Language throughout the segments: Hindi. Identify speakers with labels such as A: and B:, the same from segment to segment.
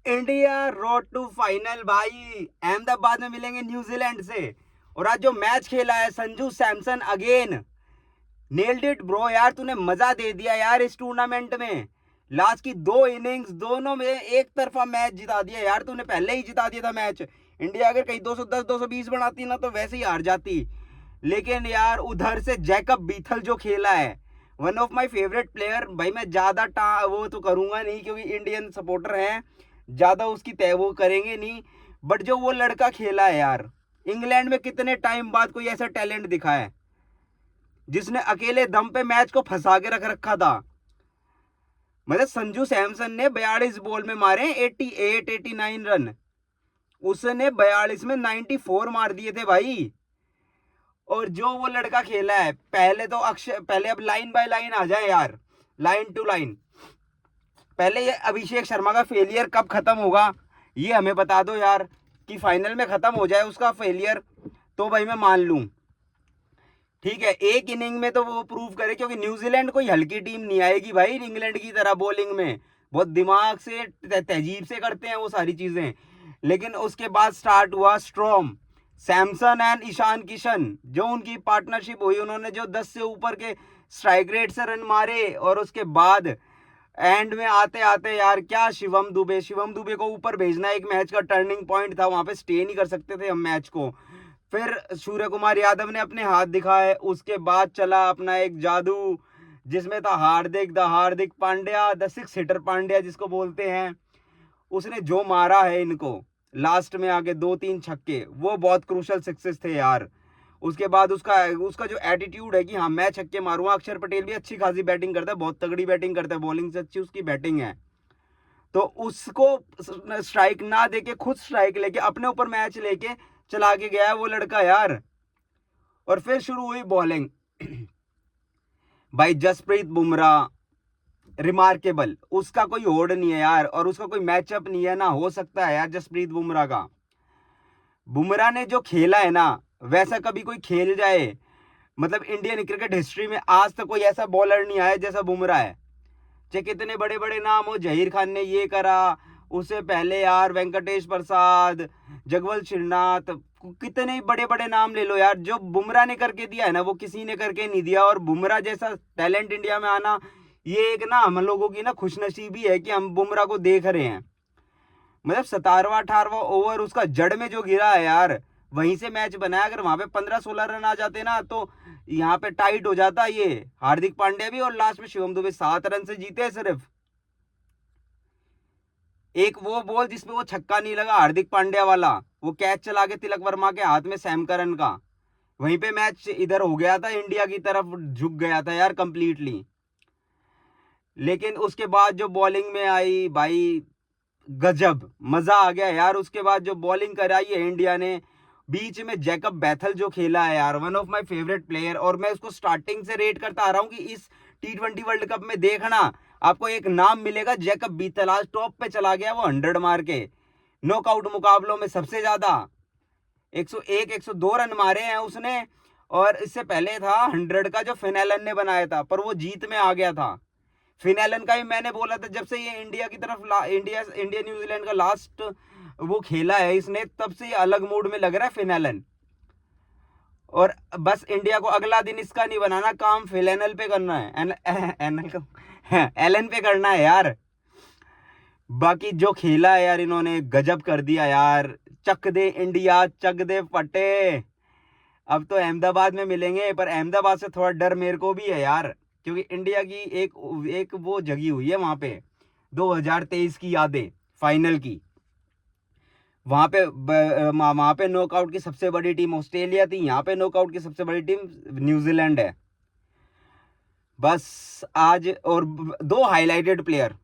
A: इंडिया रोड टू फाइनल भाई। अहमदाबाद में मिलेंगे न्यूजीलैंड से। और आज जो मैच खेला है Sanju Samson again nailed it bro यार। तूने मजा दे दिया यार इस टूर्नामेंट में। लास्ट की दो इनिंग्स दोनों में एक तरफा मैच जिता दिया यार तूने। पहले ही जिता दिया था मैच। इंडिया अगर कहीं 210 220 बनाती ना तो वैसे ही हार जाती। लेकिन यार उधर से जैकब बीथल जो खेला है, one of my favourite player भाई। मैं ज्यादा वो तो करूंगा नहीं क्योंकि इंडियन सपोर्टर हैं, ज्यादा उसकी तय वो करेंगे नहीं। बट जो वो लड़का खेला है यार, इंग्लैंड में कितने टाइम बाद कोई ऐसा टैलेंट दिखा है जिसने अकेले दम पे मैच को फंसा के रख रखा था। मतलब संजू सैमसन ने 42 बॉल में मारे 88 89 रन। उसने 42 में 94 मार दिए थे भाई। और जो वो लड़का खेला है, पहले तो अक्षय, पहले अब लाइन बाय लाइन आ जाए यार, लाइन टू लाइन। पहले ये अभिषेक शर्मा का फेलियर कब खत्म होगा ये हमें बता दो यार। कि फाइनल में खत्म हो जाए उसका फेलियर तो भाई मैं मान लूं। ठीक है, एक इनिंग में तो वो प्रूव करे, क्योंकि न्यूजीलैंड कोई हल्की टीम नहीं आएगी भाई इंग्लैंड की तरह बॉलिंग में। बहुत दिमाग से तहजीब से करते हैं वो सारी चीजें। लेकिन उसके बाद स्टार्ट हुआ स्ट्रॉम, सैमसन एंड ईशान किशन, जो उनकी पार्टनरशिप हुई। उन्होंने जो 10 से ऊपर के स्ट्राइक रेट से रन मारे। और उसके बाद एंड में आते आते यार क्या शिवम दुबे को ऊपर भेजना एक मैच का टर्निंग पॉइंट था। वहां पे स्टे नहीं कर सकते थे हम मैच को। फिर सूर्य कुमार यादव ने अपने हाथ दिखाए। उसके बाद चला अपना एक जादू जिसमें था Hardik Pandya, the six hitter Pandya जिसको बोलते हैं। उसने जो मारा है इनको लास्ट में आके 2-3 छक्के, वो बहुत क्रूशल सक्सेस थे यार। उसके बाद उसका उसका जो एटीट्यूड है कि हाँ मैं छक्के मारूंगा। अक्षर पटेल भी अच्छी खासी बैटिंग करता है, बहुत तगड़ी बैटिंग करता है, बॉलिंग से अच्छी उसकी बैटिंग है। तो उसको स्ट्राइक ना देके खुद स्ट्राइक लेके अपने ऊपर मैच लेके चला के गया है वो लड़का यार। और फिर शुरू हुई बॉलिंग भाई। जसप्रीत बुमराह रिमार्केबल, उसका कोई होड़ नहीं है यार। और उसका कोई मैचअप नहीं है ना हो सकता है यार जसप्रीत बुमराह का। बुमराह ने जो खेला है ना वैसा कभी कोई खेल जाए, मतलब इंडियन क्रिकेट हिस्ट्री में आज तक कोई ऐसा बॉलर नहीं आया जैसा बुमराह है। चाहे कितने बड़े बड़े नाम हो, जहीर खान ने ये करा, उससे पहले यार वेंकटेश प्रसाद, जगवल श्रीनाथ, कितने बड़े बड़े नाम ले लो यार। जो बुमराह ने करके दिया है ना वो किसी ने करके नहीं दिया। और बुमराह जैसा टैलेंट इंडिया में आना, ये एक ना हम लोगों की ना खुशनसीबी है कि हम बुमराह को देख रहे हैं। मतलब 17वां 18वां ओवर उसका जड़ में जो गिरा है यार, वहीं से मैच बनाया। अगर वहां पे 15-16 रन आ जाते ना तो यहाँ पे टाइट हो जाता ये। हार्दिक पांड्या भी और लास्ट में शिवम दुबे 7 रन से जीते सिर्फ। एक वो बॉल जिसमें वो छक्का नहीं लगा हार्दिक पांड्या वाला, वो कैच चला के तिलक वर्मा के हाथ में सैम करन का, वहीं पे मैच इधर हो गया था, इंडिया की तरफ झुक गया था यार कंप्लीटली। लेकिन उसके बाद जो बॉलिंग में आई भाई, गजब मजा आ गया यार। उसके बाद जो बॉलिंग कराई है इंडिया ने, बीच में जैकब बैथल जो खेला है यार, one of my favourite player. और मैं उसको स्टार्टिंग से रेट करता आ रहा हूं कि इस T20 वर्ल्ड कप में देखना आपको एक नाम मिलेगा जैकब बीथल। आज टॉप पे चला गया वो 100 मार के। नॉकआउट मुकाबलों में सबसे ज्यादा 101 102 रन मारे हैं उसने। और इससे पहले था 100 का जो फिनेलन ने बनाया था, पर वो जीत में आ गया था। फिनेलन का भी मैंने बोला था जब से ये इंडिया की तरफ इंडिया न्यूजीलैंड का लास्ट वो खेला है इसने, तब से ये अलग मूड में लग रहा है फिनेलन। और बस इंडिया को अगला दिन इसका नहीं बनाना, काम फिलेनल पे करना है, एनएल को एलन पे करना है यार। बाकी जो खेला है यार इन्होंने, गजब कर दिया यार। चक दे इंडिया, चक दे फटे। अब तो अहमदाबाद में मिलेंगे, पर अहमदाबाद से थोड़ा डर मेरे को भी है यार, क्योंकि इंडिया की एक एक वो जगी हुई है वहां पे 2023 की यादें फाइनल की। वहां पे नॉकआउट की सबसे बड़ी टीम ऑस्ट्रेलिया थी, यहाँ पे नॉकआउट की सबसे बड़ी टीम न्यूजीलैंड है। बस आज और दो हाईलाइटेड प्लेयर,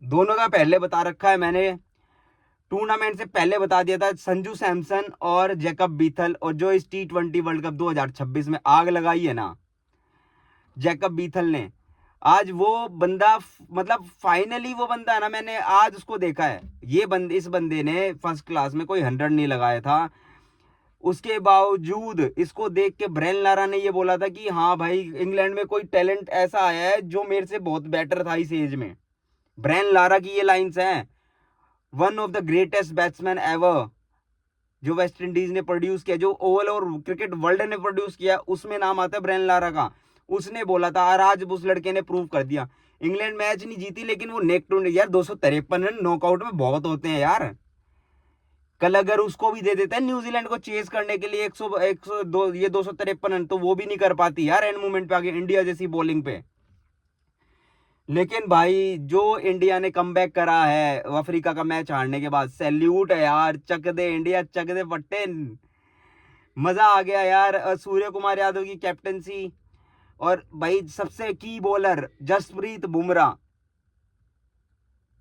A: दोनों का पहले बता रखा है मैंने, टूर्नामेंट से पहले बता दिया था, संजू सैमसन और जैकब बीथल। और जो इस T20 वर्ल्ड कप 2026 में आग लगाई है ना जैकब बीथल ने, आज वो बंदा, मतलब फाइनली वो बंदा है ना, मैंने आज उसको देखा है। इस बंदे ने फर्स्ट क्लास में कोई 100 नहीं लगाया था। उसके बावजूद इसको देख के ब्रेन लारा ने ये बोला था कि हाँ भाई इंग्लैंड में कोई टैलेंट ऐसा आया है जो मेरे से बहुत बेटर था इस एज में। ब्रेन लारा की ये लाइंस हैं। One of the greatest batsman ever जो वेस्ट इंडीज ने प्रोड्यूस किया, जो ओवल और क्रिकेट वर्ल्ड ने प्रोड्यूस किया, उसमें नाम आता है ब्रेन लारा का। उसने बोला था और आज उस लड़के ने प्रूव कर दिया। इंग्लैंड मैच नहीं जीती लेकिन वो नेक टू नेक यार 253 रन नॉकआउट में बहुत होते हैं यार। कल अगर उसको भी दे देता है न्यूजीलैंड को चेस करने के लिए 102 ये 253 रन, तो वो भी नहीं कर पाती यार एंड मोमेंट पे आगे इंडिया जैसी बॉलिंग पे। लेकिन भाई जो इंडिया ने कमबैक करा है अफ्रीका का मैच हारने के बाद, सैल्यूट है यार। चक दे इंडिया, चक दे पट्टे। मजा आ गया यार। सूर्य कुमार यादव की कैप्टनसी और भाई सबसे की बॉलर जसप्रीत बुमराह।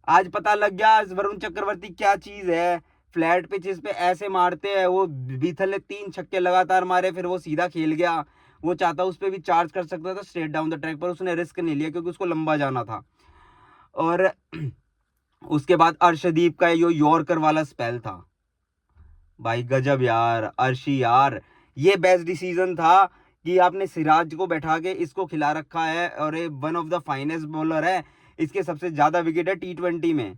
A: आज पता लग गया वरुण चक्रवर्ती क्या चीज है। फ्लैट पिचेस पे ऐसे मारते हैं वो। बीथल ने 3 छक्के लगातार मारे, फिर वो सीधा खेल गया। वो चाहता उस पर भी चार्ज कर सकता था स्ट्रेट डाउन द ट्रैक, पर उसने रिस्क नहीं लिया क्योंकि उसको लंबा जाना था। और उसके बाद अर्शदीप का यो यॉर्कर वाला स्पेल था भाई, गजब यार। अर्शी यार, ये बेस्ट डिसीजन था कि आपने सिराज को बैठा के इसको खिला रखा है, और ये one of the finest bowler है। इसके सबसे ज्यादा विकेट है T20 में।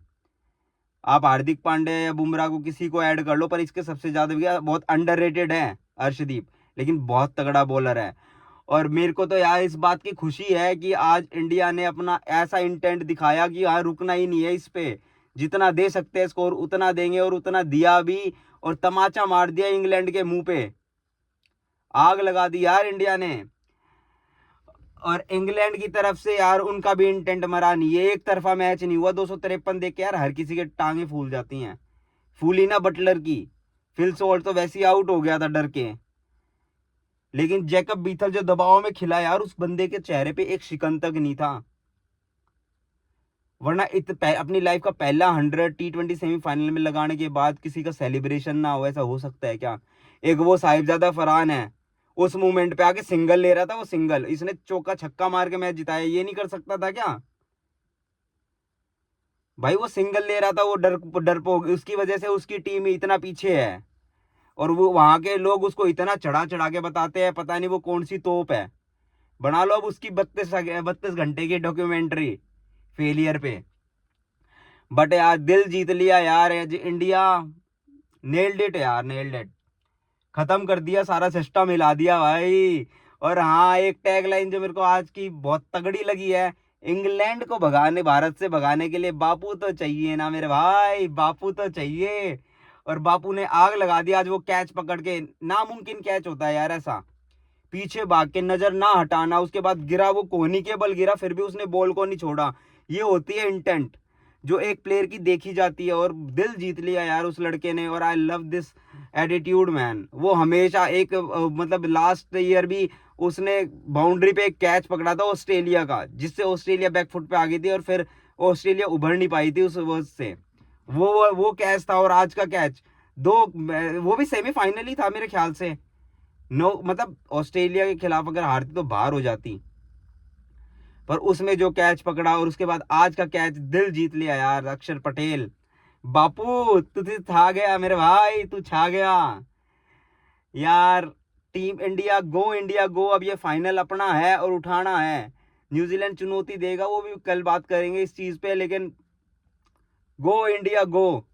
A: आप हार्दिक पांड्या या बुमराह को किसी को ऐड कर लो, पर इसके सबसे ज्यादा विकेट, बहुत अंडररेटेड है अर्शदीप, लेकिन बहुत तगड़ा बॉलर है। और मेरे को तो यार इस बात की खुशी है कि आज इंडिया ने अपना ऐसा इंटेंट दिखाया कि यहाँ रुकना ही नहीं है। इस पे जितना दे सकते हैं स्कोर उतना देंगे, और उतना दिया भी, और तमाचा मार दिया इंग्लैंड के मुंह पे। आग लगा दी यार इंडिया ने। और इंग्लैंड की तरफ से यार उनका भी इंटेंट मरा नहीं, ये एक तरफा मैच नहीं हुआ। 253 देख के यार हर किसी के टांगे फूल जाती हैं। फूली ना बटलर की। फिल सॉल्ट तो वैसे ही आउट हो गया था डर के, लेकिन जैकब बीथल जो दबाव में खिला यार, उस बंदे के चेहरे पे एक शिकन तक नहीं था। वरना अपनी लाइफ का पहला 100 T20 सेमीफाइनल में लगाने के बाद किसी का सेलिब्रेशन ना हो, ऐसा हो सकता है क्या? एक वो साहिबजादा फरहान है, उस मूवमेंट पे आके सिंगल ले रहा था। वो सिंगल इसने चौका छक्का मार के मैच जिताया, ये नहीं कर सकता था क्या भाई? वो सिंगल ले रहा था, वो डरपोक, उसकी वजह से उसकी टीम इतना पीछे है। और वो वहां के लोग उसको इतना चढ़ा चढ़ा के बताते हैं, पता नहीं वो कौन सी तोप है। बना लो अब उसकी 32 घंटे की डॉक्यूमेंट्री फेलियर पे। बट यार दिल जीत लिया यार इंडिया। नेल्ड इट यार, नेल्ड इट। खत्म कर दिया, सारा सिस्टम हिला दिया भाई। और हाँ, एक टैग लाइन जो मेरे को आज की बहुत तगड़ी लगी है, इंग्लैंड को भगाने, भारत से भगाने के लिए बापू तो चाहिए ना मेरे भाई, बापू तो चाहिए। और बापू ने आग लगा दी आज वो कैच पकड़ के। नामुमकिन कैच होता है यार ऐसा, पीछे भाग के नजर ना हटाना, उसके बाद गिरा, वो कोहनी के बल गिरा, फिर भी उसने बॉल को नहीं छोड़ा। ये होती है इंटेंट जो एक प्लेयर की देखी जाती है। और दिल जीत लिया यार उस लड़के ने। और I love this attitude man. वो हमेशा एक मतलब लास्ट ईयर भी उसने बाउंड्री पे एक कैच पकड़ा था ऑस्ट्रेलिया का, जिससे ऑस्ट्रेलिया बैकफुट पे आ गई थी, और फिर ऑस्ट्रेलिया उभर नहीं पाई थी उस वजह से। वो कैच था, और आज का कैच दो, वो भी सेमीफाइनल ही था मेरे ख्याल से। नो मतलब ऑस्ट्रेलिया के खिलाफ अगर हारती तो बाहर हो जाती, पर उसमें जो कैच पकड़ा, और उसके बाद आज का कैच, दिल जीत लिया यार अक्षर पटेल। बापू तू छा गया मेरे भाई, तू छा गया यार। टीम इंडिया गो, इंडिया गो। अब ये फाइनल अपना है और उठाना है। न्यूजीलैंड चुनौती देगा, वो भी कल बात करेंगे इस चीज पे, लेकिन गो इंडिया गो।